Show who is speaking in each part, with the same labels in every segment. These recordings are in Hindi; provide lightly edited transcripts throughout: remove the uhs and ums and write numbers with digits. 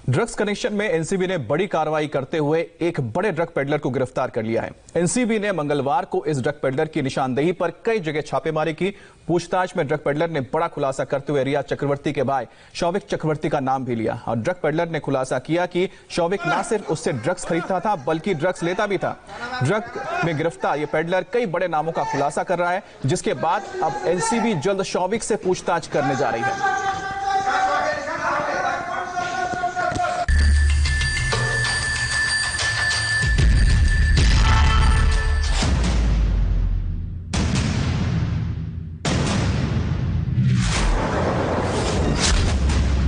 Speaker 1: ड्रग्स कनेक्शन में एनसीबी ने बड़ी कार्रवाई करते हुए एक बड़े ड्रग पेडलर को गिरफ्तार कर लिया है। एनसीबी ने मंगलवार को इस ड्रग पेडलर की निशानदेही पर कई जगह छापेमारी की। पूछताछ में ड्रग पेडलर ने बड़ा खुलासा करते हुए रिया चक्रवर्ती के भाई शौविक चक्रवर्ती का नाम भी लिया और ड्रग पेडलर ने खुलासा किया कि शौविक न सिर्फ उससे ड्रग्स खरीदता था बल्कि ड्रग्स लेता भी था। ड्रग में गिरफ्तार ये पेडलर कई बड़े नामों का खुलासा कर रहा है, जिसके बाद अब एनसीबी जल्द शौविक से पूछताछ करने जा रही है।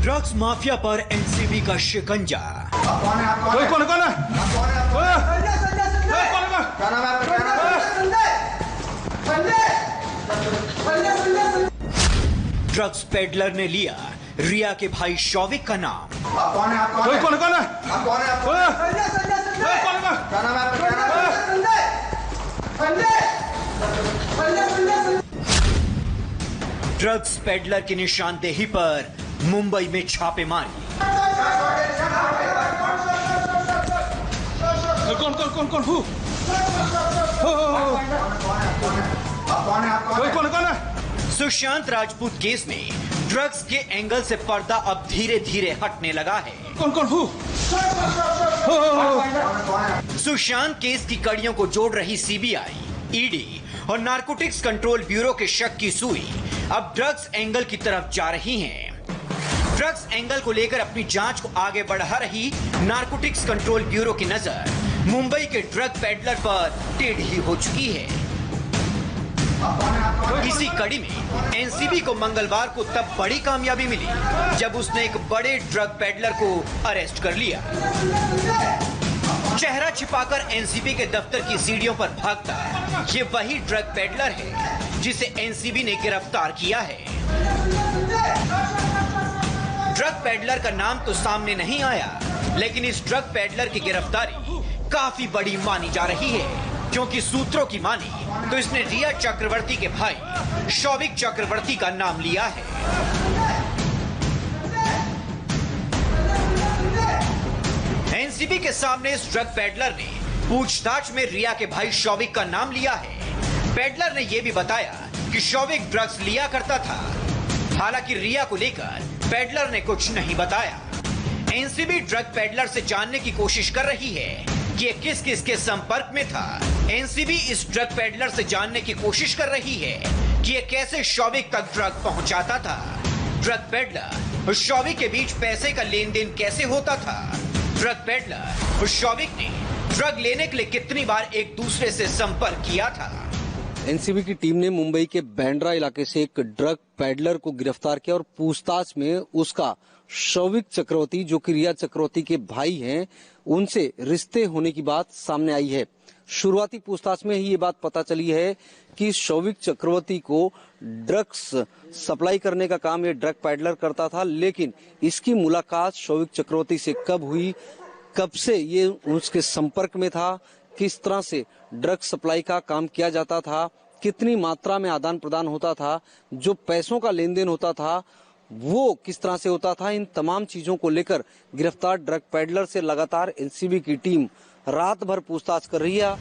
Speaker 2: ड्रग्स माफिया पर एनसीबी का शिकंजा।
Speaker 3: कौन है?
Speaker 2: ड्रग्स पेडलर ने लिया रिया के भाई शौविक का नाम।
Speaker 3: कौन है?
Speaker 2: ड्रग्स पेडलर की निशानदेही पर मुंबई में छापेमारी।
Speaker 3: कौन है?
Speaker 2: सुशांत राजपूत केस में ड्रग्स के एंगल से पर्दा अब धीरे धीरे हटने लगा है।
Speaker 3: कौन?
Speaker 2: सुशांत केस की कड़ियों को जोड़ रही सीबीआई, ईडी और नारकोटिक्स कंट्रोल ब्यूरो के शक की सुई अब ड्रग्स एंगल की तरफ जा रही है। ड्रग्स एंगल को लेकर अपनी जांच को आगे बढ़ा रही नारकोटिक्स कंट्रोल ब्यूरो की नजर मुंबई के ड्रग पेडलर पर टेढ़ी हो चुकी है। इसी कड़ी में एनसीबी को मंगलवार को तब बड़ी कामयाबी मिली जब उसने एक बड़े ड्रग पेडलर को अरेस्ट कर लिया। चेहरा छिपाकर एनसीबी के दफ्तर की सीढ़ियों पर भागता ये वही ड्रग पेडलर है जिसे एनसीबी ने गिरफ्तार किया है। ड्रग पेडलर का नाम तो सामने नहीं आया, लेकिन इस ड्रग पेडलर की गिरफ्तारी काफी बड़ी मानी जा रही है, क्योंकि सूत्रों की मानी तो इसने रिया चक्रवर्ती के भाई शौविक चक्रवर्ती का नाम लिया है। एनसीबी के सामने इस ड्रग पेडलर ने पूछताछ में रिया के भाई शौविक का नाम लिया है। पेडलर ने यह भी बताया कि शौविक ड्रग्स लिया करता था। हालांकि रिया को लेकर पेडलर ने कुछ नहीं बताया। एनसीबी ड्रग पेडलर से जानने की कोशिश कर रही है कि किस किस के संपर्क में था। एनसीबी इस ड्रग पेडलर से जानने की कोशिश कर रही है कि ये कैसे शौविक तक ड्रग पहुंचाता था। ड्रग पेडलर और शौविक के बीच पैसे का लेन देन कैसे होता था। ड्रग पेडलर और शौविक ने ड्रग लेने के लिए कितनी बार एक दूसरे से संपर्क किया था।
Speaker 4: एनसीबी की टीम ने मुंबई के बांद्रा इलाके से एक ड्रग पेडलर को गिरफ्तार किया और पूछताछ में उसका शौविक चक्रवर्ती, जो कि रिया चक्रवर्ती के भाई हैं, उनसे रिश्ते होने की बात सामने आई है। शुरुआती पूछताछ में ही ये बात पता चली है कि शौविक चक्रवर्ती को ड्रग्स सप्लाई करने का काम ये ड्रग पेडलर करता था, लेकिन इसकी मुलाकात शौविक चक्रवर्ती से कब हुई, कब से ये उसके संपर्क में था, किस तरह से ड्रग सप्लाई का काम किया जाता था, कितनी मात्रा में आदान प्रदान होता था, जो पैसों का लेन देन होता था वो किस तरह से होता था, इन तमाम चीजों को लेकर गिरफ्तार ड्रग पेडलर से लगातार एनसीबी की टीम रात भर पूछताछ कर रही है।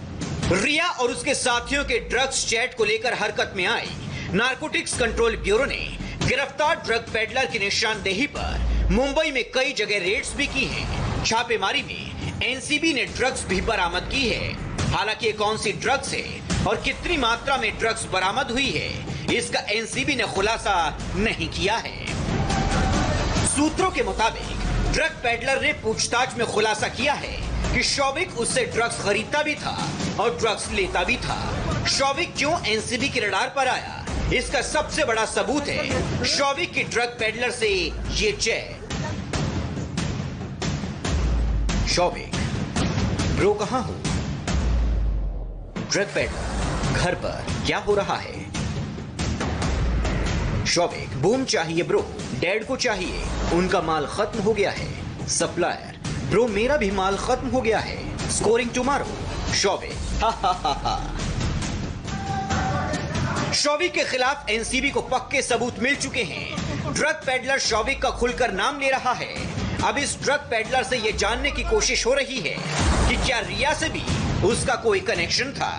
Speaker 2: रिया और उसके साथियों के ड्रग्स चैट को लेकर हरकत में आई नारकोटिक्स कंट्रोल ब्यूरो ने गिरफ्तार ड्रग पेडलर की निशानदेही पर मुंबई में कई जगह रेड्स भी की हैं। छापेमारी में एनसीबी ने ड्रग्स भी बरामद की है। हालांकि ये कौन सी ड्रग्स है और कितनी मात्रा में ड्रग्स बरामद हुई है, इसका एनसीबी ने खुलासा नहीं किया है। सूत्रों के मुताबिक ड्रग पेडलर ने पूछताछ में खुलासा किया है कि शौविक उससे ड्रग्स खरीदता भी था और ड्रग्स लेता भी था। शौविक क्यों एनसीबी के रडार पर आया, इसका सबसे बड़ा सबूत है शौविक की ड्रग पेडलर से ये चैट। शौविक, ब्रो कहां हो? ड्रग पेडलर, घर पर क्या हो रहा है? शौविक, बूम चाहिए ब्रो, डैड को चाहिए, उनका माल खत्म हो गया है। सप्लायर, ब्रो मेरा भी माल खत्म हो गया है, स्कोरिंग टुमारो। शौविक, हा हा हा हा। शौविक के खिलाफ एनसीबी को पक्के सबूत मिल चुके हैं। ड्रग पेडलर शौविक का खुलकर नाम ले रहा है। अब इस ड्रग पेडलर से ये जानने की कोशिश हो रही है कि क्या रिया से भी उसका कोई कनेक्शन था।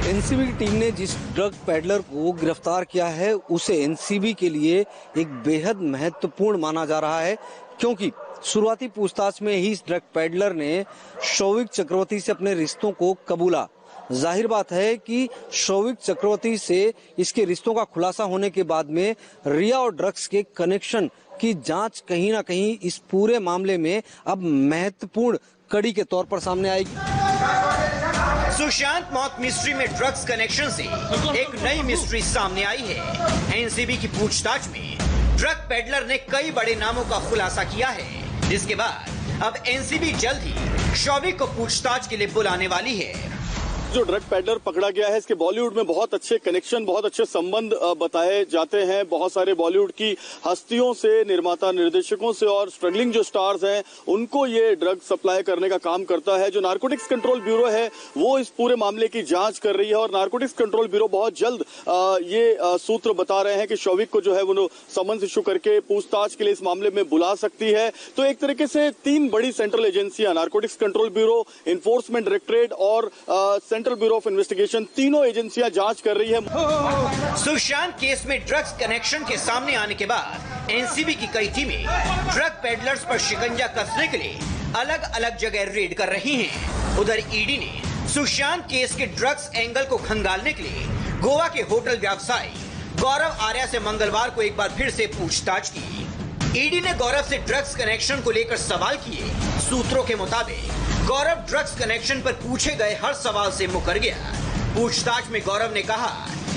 Speaker 4: एनसीबी की टीम ने जिस ड्रग पेडलर को गिरफ्तार किया है उसे एनसीबी के लिए एक बेहद महत्वपूर्ण माना जा रहा है, क्योंकि शुरुआती पूछताछ में ही इस ड्रग पेडलर ने शौविक चक्रवर्ती से अपने रिश्तों को कबूला। जाहिर बात है कि शौविक चक्रवर्ती से इसके रिश्तों का खुलासा होने के बाद में रिया और ड्रग्स के कनेक्शन की जांच कहीं ना कहीं इस पूरे मामले में अब महत्वपूर्ण कड़ी के तौर पर सामने आएगी।
Speaker 2: सुशांत मौत मिस्ट्री में ड्रग्स कनेक्शन से एक नई मिस्ट्री सामने आई है। एनसीबी की पूछताछ में ड्रग पेडलर ने कई बड़े नामों का खुलासा किया है, जिसके बाद अब एनसीबी जल्द ही शौविक को पूछताछ के लिए बुलाने वाली है।
Speaker 5: जो ड्रग पेडलर पकड़ा गया है, इसके बॉलीवुड में बहुत अच्छे कनेक्शन, बहुत अच्छे संबंध बताए जाते हैं। बहुत सारे बॉलीवुड की हस्तियों से, निर्माता निर्देशकों से और स्ट्रगलिंग जो स्टार्स हैं उनको ये ड्रग सप्लाई करने का काम करता है। जो नारकोटिक्स कंट्रोल ब्यूरो है वो इस पूरे मामले की जांच कर रही है और नारकोटिक्स कंट्रोल ब्यूरो बहुत जल्द ये सूत्र बता रहे हैं कि शौविक को जो है वो समन्स इशू करके पूछताछ के लिए इस मामले में बुला सकती है। तो एक तरीके से 3 बड़ी सेंट्रल एजेंसियां, narcotics control bureau, enforcement directorate और सेंट्रल ब्यूरो ऑफ इन्वेस्टिगेशन, तीनों एजेंसियां जांच कर रही है।
Speaker 2: सुशांत केस में ड्रग्स कनेक्शन के सामने आने के बाद एनसीबी की कई टीमें ड्रग पेडलर्स पर शिकंजा कसने के लिए अलग अलग जगह रेड कर रही हैं। उधर ईडी ने सुशांत केस के ड्रग्स एंगल को खंगालने के लिए गोवा के होटल व्यवसायी गौरव आर्या से मंगलवार को एक बार फिर से पूछताछ की। ईडी ने गौरव से ड्रग्स कनेक्शन को लेकर सवाल किए। सूत्रों के मुताबिक गौरव ड्रग्स कनेक्शन पर पूछे गए हर सवाल से मुकर गया। पूछताछ में गौरव ने कहा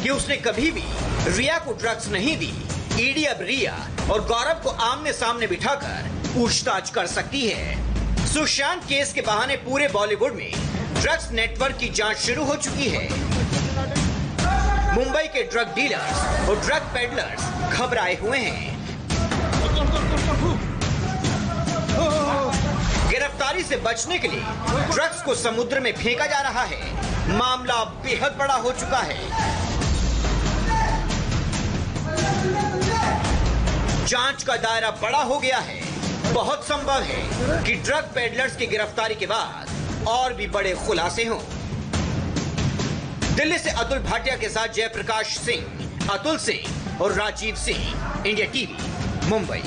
Speaker 2: कि उसने कभी भी रिया को ड्रग्स नहीं दी। ईडी अब रिया और गौरव को आमने सामने बिठाकर पूछताछ कर सकती है। सुशांत केस के बहाने पूरे बॉलीवुड में ड्रग्स नेटवर्क की जांच शुरू हो चुकी है। मुंबई के ड्रग डीलर्स और ड्रग पेडलर्स घबराए हुए हैं। गिरफ्तारी से बचने के लिए ड्रग्स को समुद्र में फेंका जा रहा है। मामला बेहद बड़ा हो चुका है। जांच का दायरा बड़ा हो गया है। बहुत संभव है कि ड्रग पेडलर्स की गिरफ्तारी के बाद और भी बड़े खुलासे हों। दिल्ली से अतुल भाटिया के साथ जयप्रकाश सिंह, अतुल सिंह और राजीव सिंह, इंडिया टीवी, मुंबई।